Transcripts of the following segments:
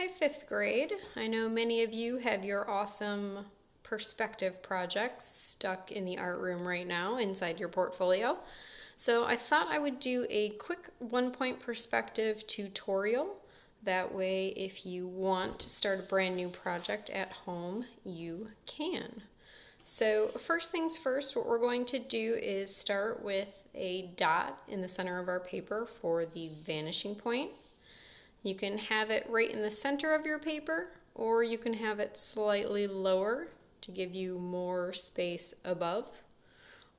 Hi, fifth grade. I know many of you have your awesome perspective projects stuck in the art room right now inside your portfolio. So I thought I would do a quick 1-point perspective tutorial. That way, if you want to start a brand new project at home, you can. So first things first, what we're going to do is start with a dot in the center of our paper for the vanishing point. You can have it right in the center of your paper, or you can have it slightly lower to give you more space above,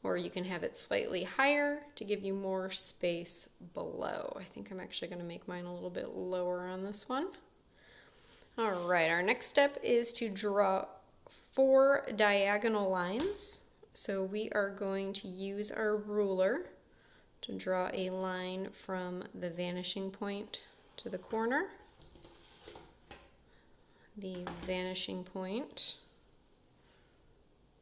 or you can have it slightly higher to give you more space below. I think I'm actually going to make mine a little bit lower on this one. All right, our next step is to draw 4 diagonal lines. So we are going to use our ruler to draw a line from the vanishing point to the corner, the vanishing point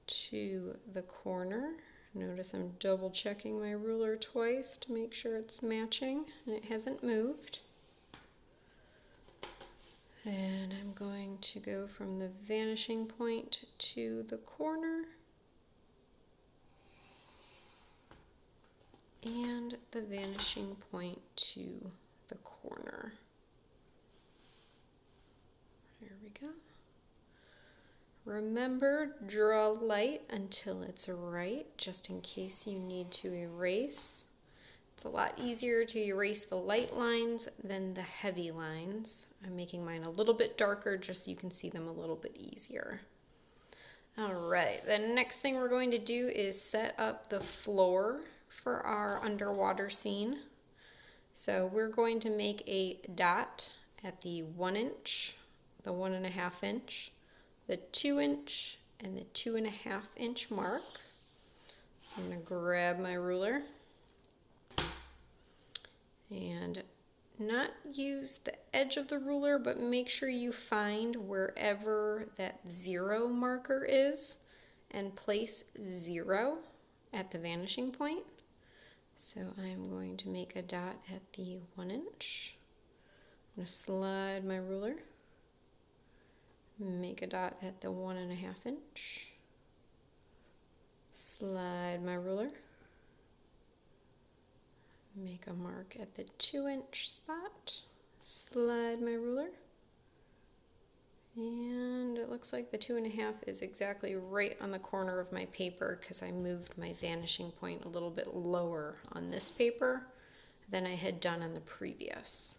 to the corner. Notice I'm double checking my ruler twice to make sure it's matching and it hasn't moved. And I'm going to go from the vanishing point to the corner and the vanishing point to the corner. There we go. Remember, draw light until it's right, just in case you need to erase. It's a lot easier to erase the light lines than the heavy lines. I'm making mine a little bit darker just so you can see them a little bit easier. All right, the next thing we're going to do is set up the floor for our underwater scene. So we're going to make a dot at the 1 inch, the 1.5 inch, the 2 inch, and the 2.5 inch mark. So I'm going to grab my ruler and not use the edge of the ruler, but make sure you find wherever that 0 marker is and place 0 at the vanishing point. So I'm going to make a dot at the 1 inch. I'm going to slide my ruler, make a dot at the 1.5 inch, slide my ruler, make a mark at the 2 inch spot, slide my ruler, and it looks like the 2.5 is exactly right on the corner of my paper because I moved my vanishing point a little bit lower on this paper than I had done on the previous.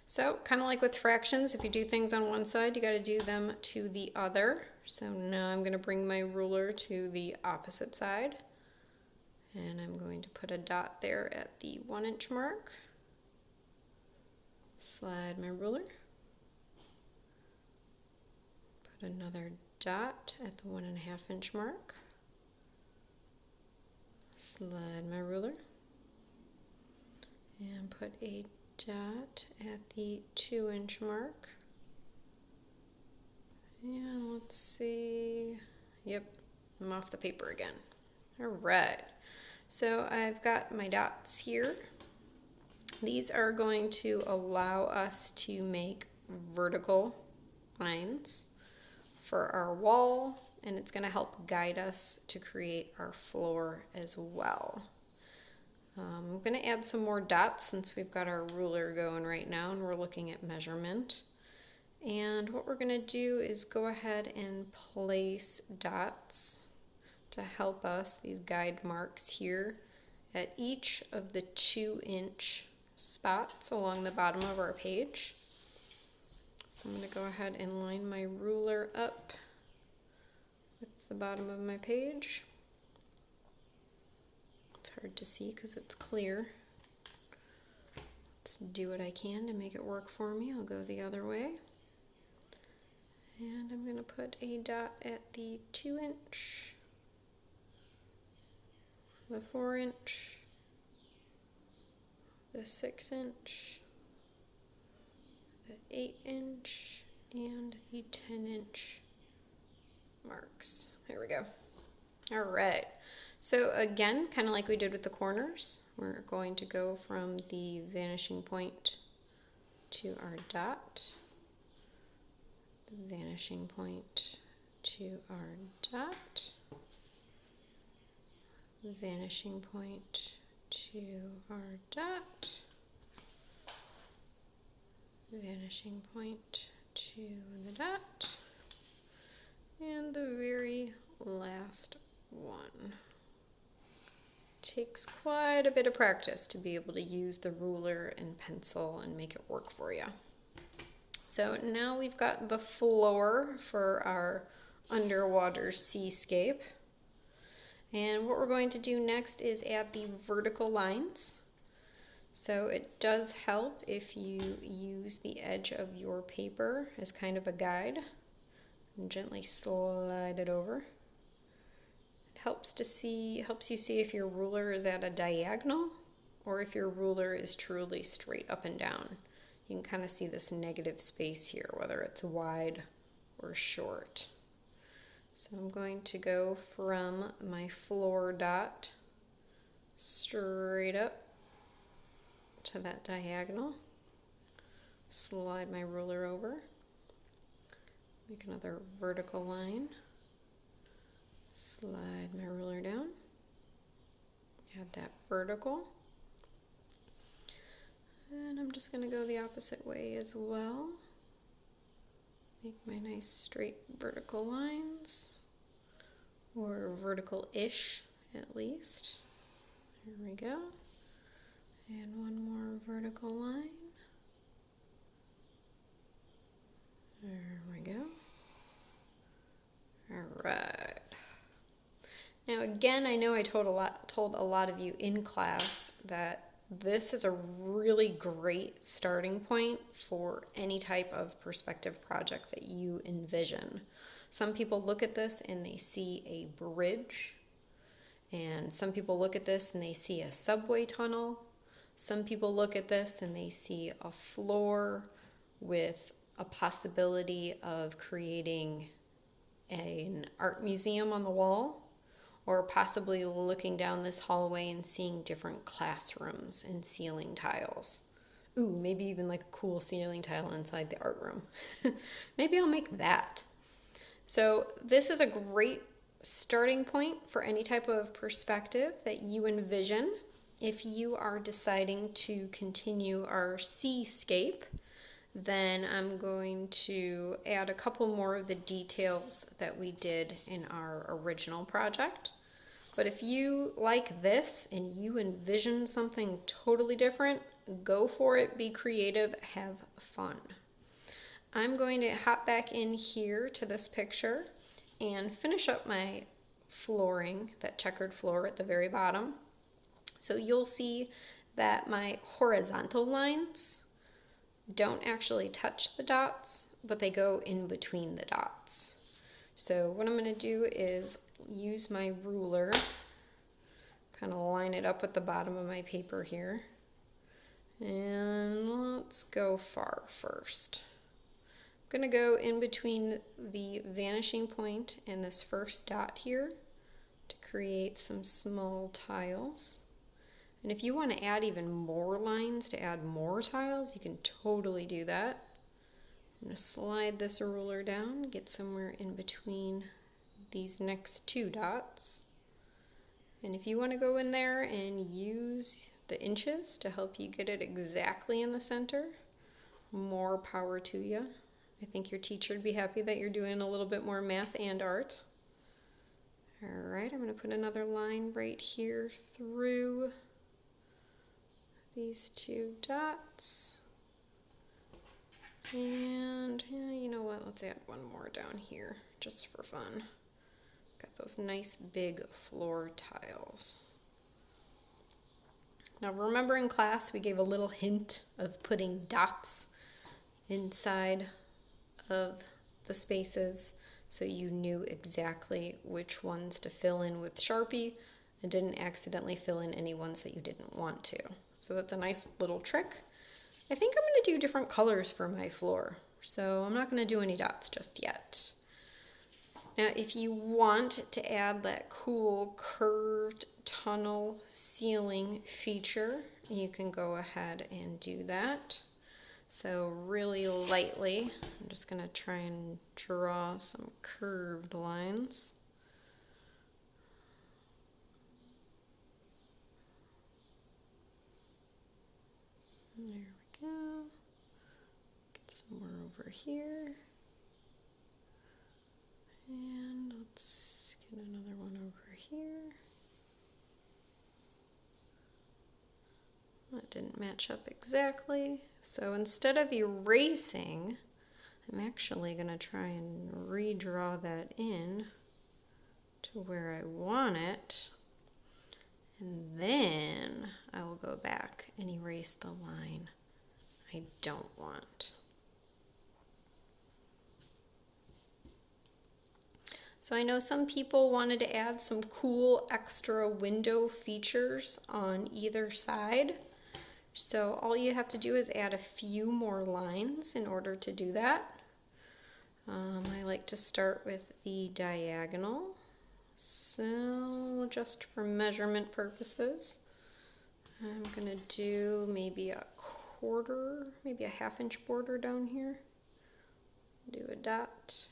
So kind of like with fractions, if you do things on one side, you got to do them to the other. So now I'm going to bring my ruler to the opposite side, and I'm going to put a dot there at the 1 inch mark, slide my ruler, put another dot at the 1.5 inch mark, slide my ruler, and put a dot at the 2 inch mark. And let's see, yep, I'm off the paper again. All right, so I've got my dots here. These are going to allow us to make vertical lines for our wall, and it's going to help guide us to create our floor as well. I'm going to add some more dots since we've got our ruler going right now and we're looking at measurement. And what we're going to do is go ahead and place dots to help us, these guide marks here, at each of the 2 inch spots along the bottom of our page. So I'm going to go ahead and line my ruler up with the bottom of my page. It's hard to see because it's clear. Let's do what I can to make it work for me. I'll go the other way. And I'm going to put a dot at the 2 inch, the 4 inch, the 6 inch, the 8 inch, and the 10 inch marks. There we go. All right. So again, kind of like we did with the corners, we're going to go from the vanishing point to our dot. vanishing point to our dot, vanishing point to our dot, vanishing point to the dot, and the very last one. Takes quite a bit of practice to be able to use the ruler and pencil and make it work for you. So now we've got the floor for our underwater seascape. And what we're going to do next is add the vertical lines. So it does help if you use the edge of your paper as kind of a guide and gently slide it over. It helps you see if your ruler is at a diagonal or if your ruler is truly straight up and down. You can kind of see this negative space here, whether it's wide or short. So I'm going to go from my floor dot straight up to that diagonal. Slide my ruler over. Make another vertical line. Slide my ruler down. Add that vertical. And I'm just going to go the opposite way as well. Make my nice straight vertical lines, or vertical-ish at least. Here we go. And one more vertical line. There we go. All right. Now again, I know I told a lot of you in class that this is a really great starting point for any type of perspective project that you envision. Some people look at this and they see a bridge, and some people look at this and they see a subway tunnel. Some people look at this and they see a floor with a possibility of creating an art museum on the wall, or possibly looking down this hallway and seeing different classrooms and ceiling tiles. Ooh, maybe even like a cool ceiling tile inside the art room. Maybe I'll make that. So this is a great starting point for any type of perspective that you envision. If you are deciding to continue our seascape, then I'm going to add a couple more of the details that we did in our original project. But if you like this and you envision something totally different, go for it, be creative, have fun. I'm going to hop back in here to this picture and finish up my flooring, that checkered floor at the very bottom. So you'll see that my horizontal lines don't actually touch the dots, but they go in between the dots. So what I'm going to do is use my ruler, kind of line it up with the bottom of my paper here. And let's go far first. I'm going to go in between the vanishing point and this first dot here to create some small tiles. And if you want to add even more lines to add more tiles, you can totally do that. I'm going to slide this ruler down, get somewhere in between these next two dots. And if you want to go in there and use the inches to help you get it exactly in the center, more power to you. I think your teacher would be happy that you're doing a little bit more math and art. All right, I'm going to put another line right here through these two dots. And you know what, let's add one more down here just for fun. Got those nice big floor tiles. Now remember in class we gave a little hint of putting dots inside of the spaces so you knew exactly which ones to fill in with Sharpie and didn't accidentally fill in any ones that you didn't want to. So that's a nice little trick. I think I'm going to do different colors for my floor, so I'm not going to do any dots just yet. Now, if you want to add that cool curved tunnel ceiling feature, you can go ahead and do that. So really lightly, I'm just gonna try and draw some curved lines. There we go. Get some more over here. And let's get another one over here. That didn't match up exactly. So instead of erasing, I'm actually going to try and redraw that in to where I want it. And then I will go back and erase the line I don't want. So I know some people wanted to add some cool extra window features on either side. So all you have to do is add a few more lines in order to do that. I like to start with the diagonal. So just for measurement purposes, I'm gonna do maybe a quarter, maybe a half-inch border down here. Do a dot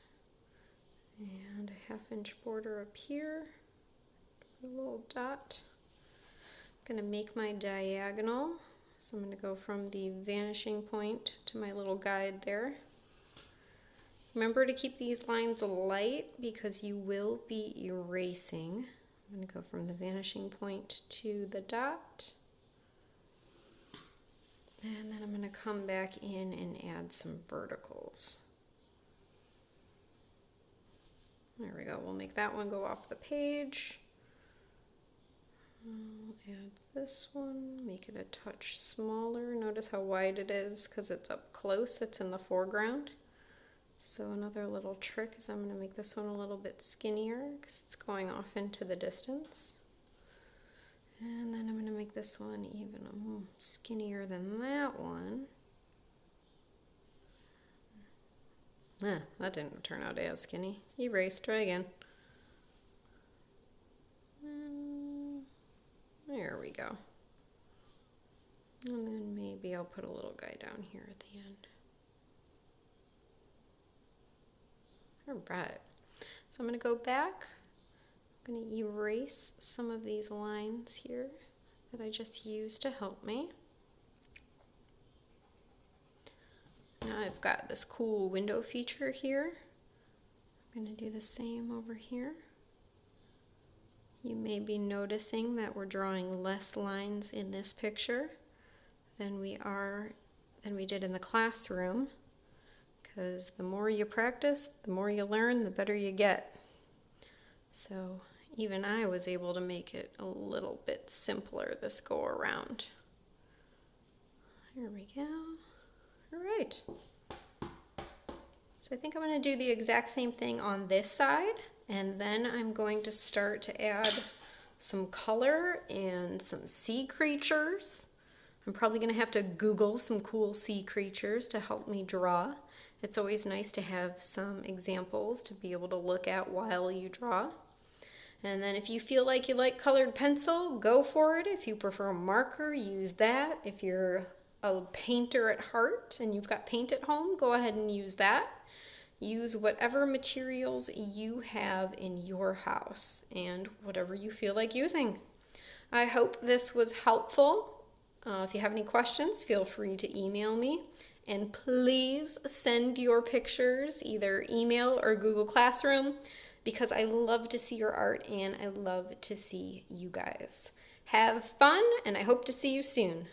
and a half-inch border up here, a little dot. I'm gonna make my diagonal. So I'm going to go from the vanishing point to my little guide there. Remember to keep these lines light because you will be erasing. I'm going to go from the vanishing point to the dot. And then I'm going to come back in and add some verticals. There we go. We'll make that one go off the page. I'll add this one, make it a touch smaller. Notice how wide it is because it's up close, it's in the foreground. So another little trick is I'm going to make this one a little bit skinnier because it's going off into the distance. And then I'm going to make this one even skinnier than that one. That didn't turn out as skinny. Erase, try again. There we go. And then maybe I'll put a little guy down here at the end. All right. So I'm going to go back. I'm going to erase some of these lines here that I just used to help me. Now I've got this cool window feature here. I'm going to do the same over here. You may be noticing that we're drawing less lines in this picture than we did in the classroom, because the more you practice, the more you learn, the better you get. So even I was able to make it a little bit simpler this go around. Here we go. All right. So I think I'm going to do the exact same thing on this side. And then I'm going to start to add some color and some sea creatures. I'm probably going to have to Google some cool sea creatures to help me draw. It's always nice to have some examples to be able to look at while you draw. And then if you feel like you like colored pencil, go for it. If you prefer a marker, use that. If you're a painter at heart and you've got paint at home, go ahead and use that. Use whatever materials you have in your house and whatever you feel like using. I hope this was helpful. If you have any questions, feel free to email me. And please send your pictures, either email or Google Classroom, because I love to see your art and I love to see you guys. Have fun, and I hope to see you soon.